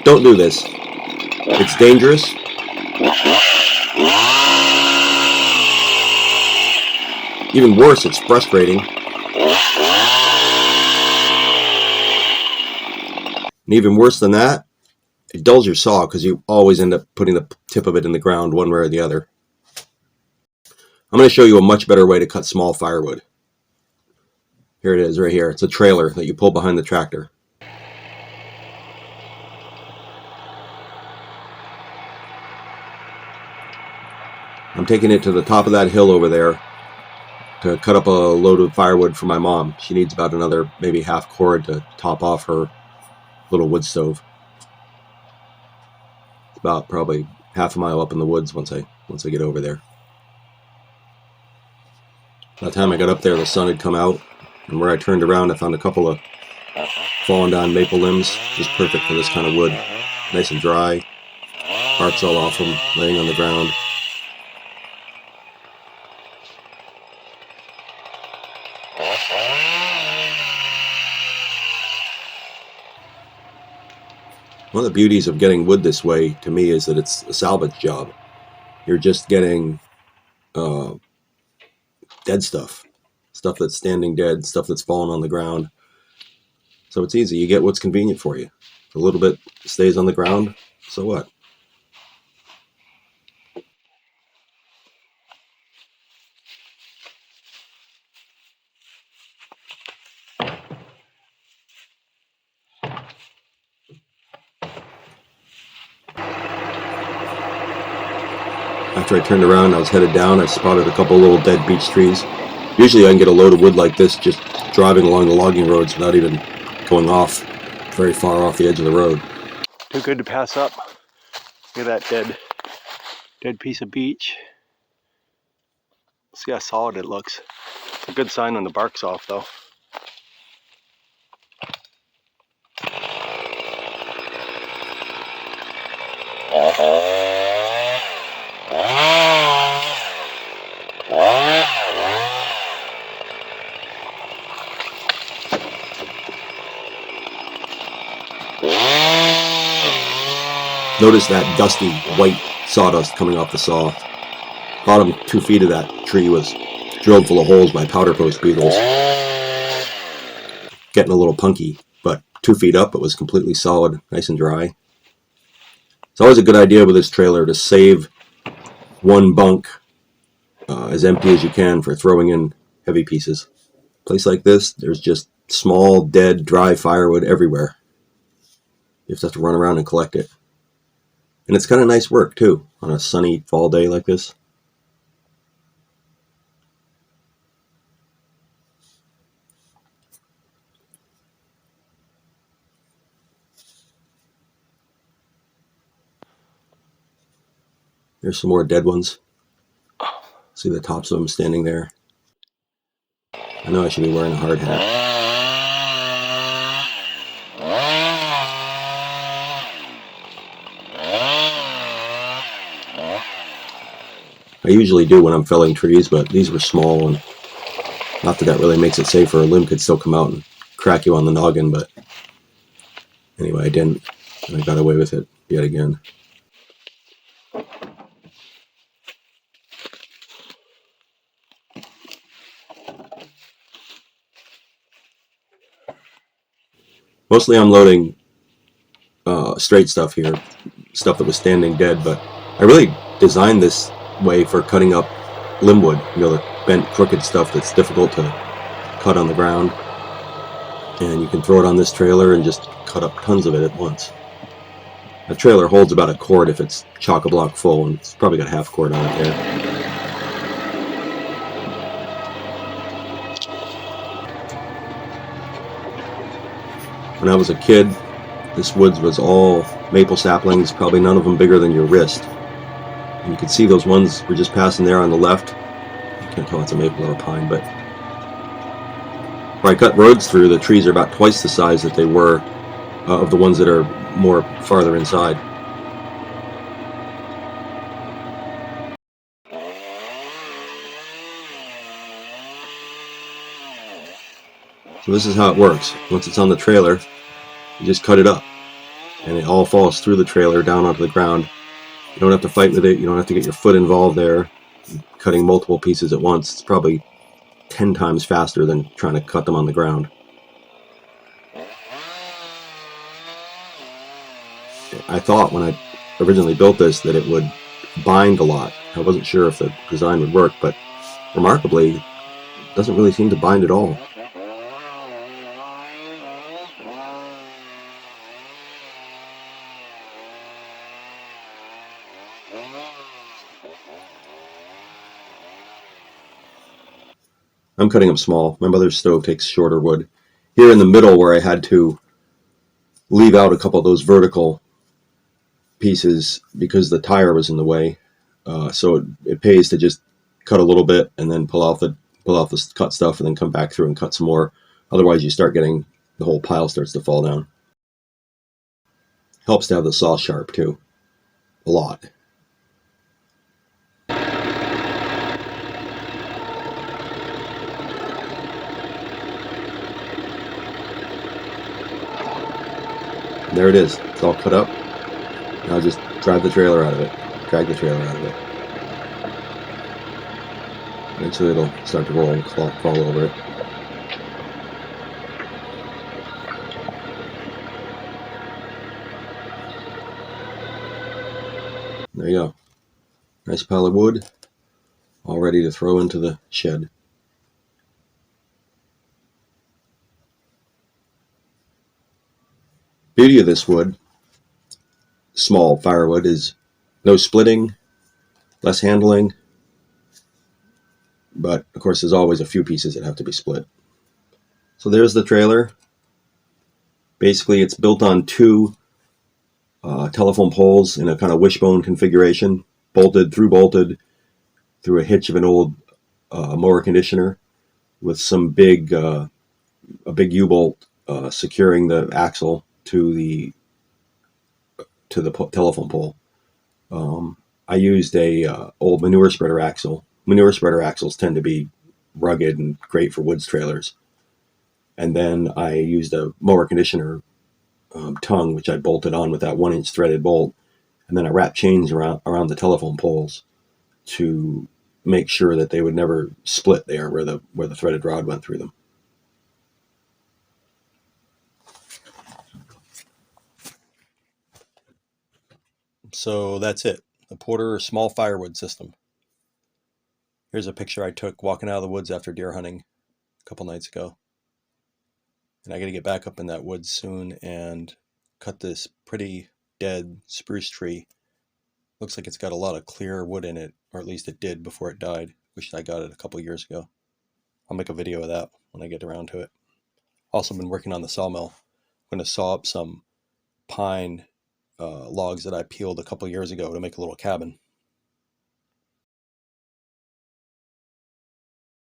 Don't do this. It's dangerous. Even worse, it's frustrating. And even worse than that, it dulls your saw because you always end up putting the tip of it in the ground one way or the other. I'm going to show you a much better way to cut small firewood. Here it is right here. It's a trailer that you pull behind the tractor. I'm taking it to the top of that hill over there to cut up a load of firewood for my mom. She needs about another maybe half cord to top off her little wood stove. It's about probably half a mile up in the woods once I get over there. By the time I got up there, the sun had come out, and where I turned around, I found a couple of fallen down maple limbs, just perfect for this kind of wood. Nice and dry, bark's all off them, laying on the ground. One of the beauties of getting wood this way, to me, is that it's a salvage job. You're just getting dead stuff that's standing dead, stuff that's fallen on the ground. So it's easy. You get what's convenient for you. If a little bit stays on the ground, so what? After I turned around, I was headed down. I spotted a couple little dead beech trees. Usually I can get a load of wood like this just driving along the logging roads without even going off very far off the edge of the road. Too good to pass up. Look at that dead piece of beech. See how solid it looks. It's a good sign when the bark's off though. Notice that dusty white sawdust coming off the saw. Bottom 2 feet of that tree was drilled full of holes by powder post beetles. Getting a little punky, but 2 feet up it was completely solid, nice and dry. It's always a good idea with this trailer to save one bunk as empty as you can for throwing in heavy pieces. A place like this, there's just small, dead, dry firewood everywhere. You just have to run around and collect it. And it's kind of nice work, too, on a sunny fall day like this. There's some more dead ones. See the tops of them standing there. I know I should be wearing a hard hat. I usually do when I'm felling trees, but these were small, and not that really makes it safer. A limb could still come out and crack you on the noggin, but anyway, I didn't, and I got away with it yet again. Mostly I'm loading straight stuff here, stuff that was standing dead, but I really designed this way for cutting up limbwood, the bent, crooked stuff that's difficult to cut on the ground. And you can throw it on this trailer and just cut up tons of it at once. A trailer holds about a cord if it's chock-a-block full, and it's probably got half cord on it there. When I was a kid, this woods was all maple saplings, probably none of them bigger than your wrist. And you can see those ones we're just passing there on the left. I can't tell if it's a maple or a pine, but where I cut roads through, the trees are about twice the size that they were of the ones that are more farther inside. So this is how it works. Once it's on the trailer, you just cut it up. and it all falls through the trailer down onto the ground. You don't have to fight with it. You don't have to get your foot involved there. Cutting multiple pieces at once, it's probably 10 times faster than trying to cut them on the ground. I thought when I originally built this that it would bind a lot. I wasn't sure if the design would work, but remarkably, it doesn't really seem to bind at all. I'm cutting them small. My mother's stove takes shorter wood. Here in the middle, where I had to leave out a couple of those vertical pieces because the tire was in the way, so it pays to just cut a little bit and then pull out the cut stuff and then come back through and cut some more. Otherwise, you start getting the whole pile starts to fall down. Helps to have the saw sharp too, a lot. There it is. It's all cut up. Now just drive the trailer out of it. Drag the trailer out of it. Eventually it'll start to roll and crawl over it. There you go. Nice pile of wood, all ready to throw into the shed. Beauty of this wood, small firewood, is no splitting, less handling, but of course there's always a few pieces that have to be split. So there's the trailer. Basically it's built on two telephone poles in a kind of wishbone configuration, bolted through a hitch of an old mower conditioner with some a big U-bolt securing the axle to the telephone pole. I used a old manure spreader axle. Manure spreader axles tend to be rugged and great for woods trailers. And then I used a mower conditioner tongue, which I bolted on with that 1-inch threaded bolt. And then I wrapped chains around the telephone poles to make sure that they would never split there where the threaded rod went through them. So that's it. The Porter small firewood system. Here's a picture I took walking out of the woods after deer hunting a couple nights ago. And I got to get back up in that woods soon and cut this pretty dead spruce tree. Looks like it's got a lot of clear wood in it, or at least it did before it died. Wish I got it a couple years ago. I'll make a video of that when I get around to it. Also been working on the sawmill. I'm going to saw up some pine logs that I peeled a couple years ago to make a little cabin.